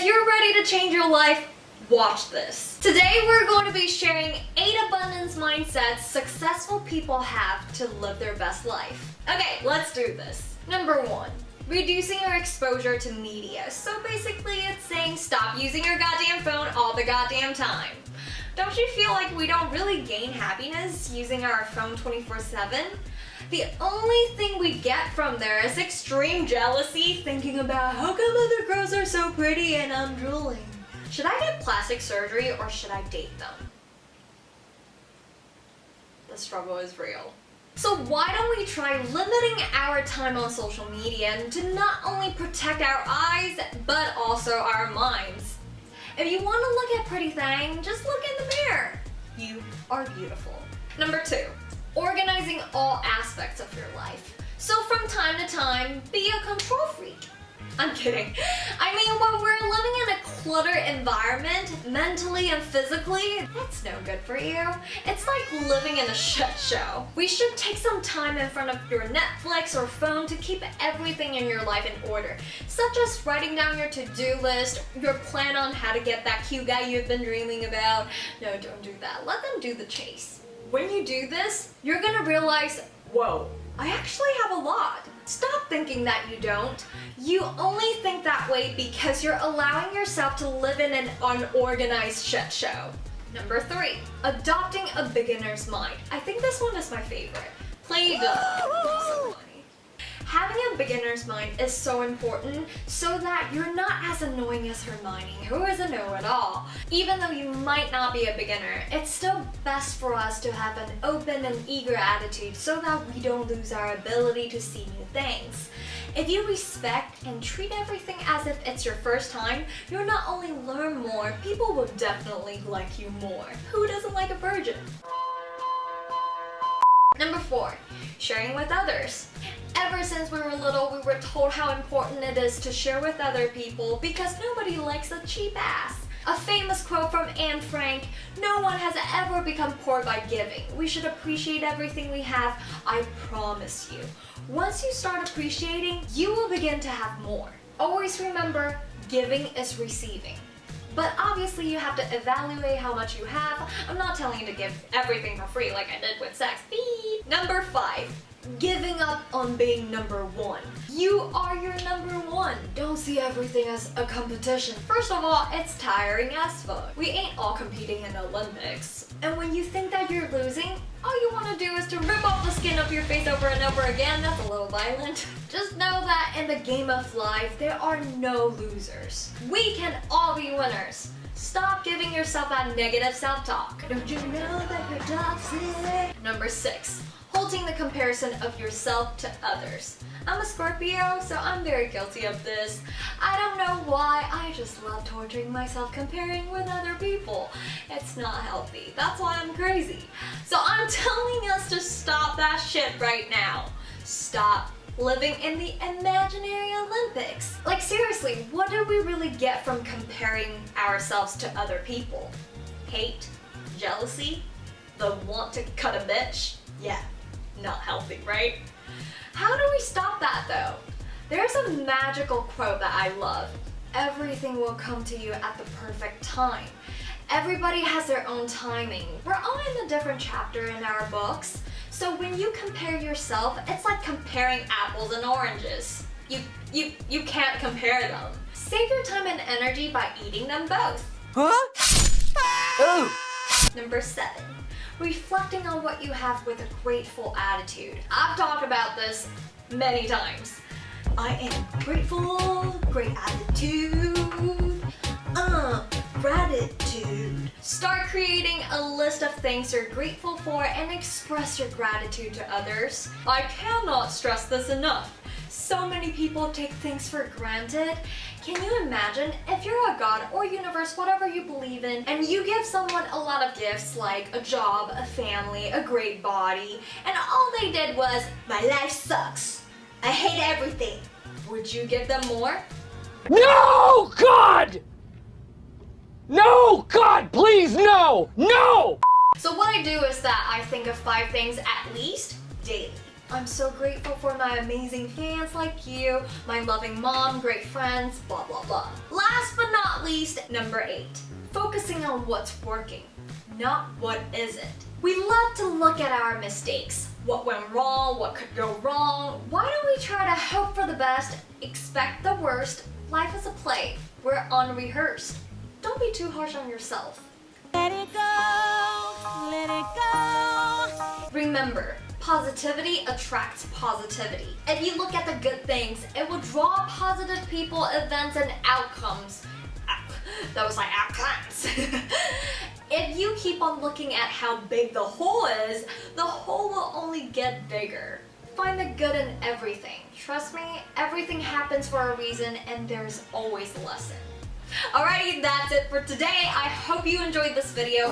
you're ready to change your life, watch this. Today we're going to be sharing 8 abundance mindsets successful people have to live their best life. Okay, let's do this. Number 1. Reducing your exposure to media. So basically it's saying stop using your goddamn phone all the goddamn time. Don't you feel like we don't really gain happiness using our phone 24/7? The only thing we get from there is extreme jealousy, thinking about how come other girls are so pretty and I'm drooling. Should I get plastic surgery or should I date them? The struggle is real. So why don't we try limiting our time on social media to not only protect our eyes, but also our minds? If you want to look at pretty things, just look in the mirror. You are beautiful. Number 2, organizing all aspects of your life. So from time to time, be a control freak. I'm kidding. I mean, when we're living in a cluttered environment, mentally and physically, it's no good for you. It's like living in a shit show. We should take some time in front of your Netflix or phone to keep everything in your life in order, such as writing down your to-do list, your plan on how to get that cute guy you've been dreaming about. No, don't do that. Let them do the chase. When you do this, you're gonna realize, whoa, I actually have a lot. Stop thinking that you don't. You only think that way because you're allowing yourself to live in an unorganized shit show. Number 3, adopting a beginner's mind. I think this one is my favorite. Play dumb. Having a beginner's mind is so important so that you're not as annoying as Hermione, who is a know-it-all. Even though you might not be a beginner, it's still best for us to have an open and eager attitude so that we don't lose our ability to see new things. If you respect and treat everything as if it's your first time, you'll not only learn more, people will definitely like you more. Who doesn't like a virgin? Number 4, sharing with others. Ever since we were little, we were told how important it is to share with other people because nobody likes a cheap ass. A famous quote from Anne Frank, "No one has ever become poor by giving. We should appreciate everything we have, I promise you." Once you start appreciating, you will begin to have more. Always remember, giving is receiving. But obviously you have to evaluate how much you have. I'm not telling you to give everything for free like I did with sex. Beep. Number 5, giving up on being number 1. You are your number 1. Don't see everything as a competition. First of all, it's tiring as fuck. We ain't all competing in the Olympics. And when you think that you're losing, all you want to do is to rip off the skin of your face over and over again. That's a little violent. Just know that in the game of life, there are no losers. We can all be winners. Stop giving yourself that negative self-talk. Don't you know that you're toxic? Number 6, holding the comparison of yourself to others. I'm a Scorpio, so I'm very guilty of this. I don't know why, I just love torturing myself comparing with other people. It's not healthy. That's why I'm crazy. So I'm telling us to stop that shit right now. Stop living in the imaginary Olympics. Like seriously, what do we really get from comparing ourselves to other people? Hate? Jealousy? The want to cut a bitch? Yeah, not healthy, right? How do we stop that though? There's a magical quote that I love. Everything will come to you at the perfect time. Everybody has their own timing. We're all in a different chapter in our books. So when you compare yourself, it's like comparing apples and oranges. You can't compare them. Save your time and energy by eating them both. Huh? Oh! Number 7, reflecting on what you have with a grateful attitude. I've talked about this many times. I am grateful, great attitude, gratitude. Start creating a list of things you're grateful for and express your gratitude to others. I cannot stress this enough. So many people take things for granted. Can you imagine if you're a god or universe, whatever you believe in, and you give someone a lot of gifts like a job, a family, a great body, and all they did was, "My life sucks. I hate everything." Would you give them more? No, God! No, God, please, no! No! So what I do is that I think of 5 things at least daily. I'm so grateful for my amazing fans like you, my loving mom, great friends, blah blah blah. Last but not not least, number 8. Focusing on what's working, not what isn't. We love to look at our mistakes. What went wrong? What could go wrong? Why don't we try to hope for the best, expect the worst? Life is a play. We're unrehearsed. Don't be too harsh on yourself. Let it go, let it go. Remember, positivity attracts positivity. If you look at the good things, it will draw positive people, events, and outcomes. That was like outcomes. If you keep on looking at how big the hole is, the hole will only get bigger. Find the good in everything. Trust me, everything happens for a reason and there's always a lesson. Alrighty, that's it for today. I hope you enjoyed this video.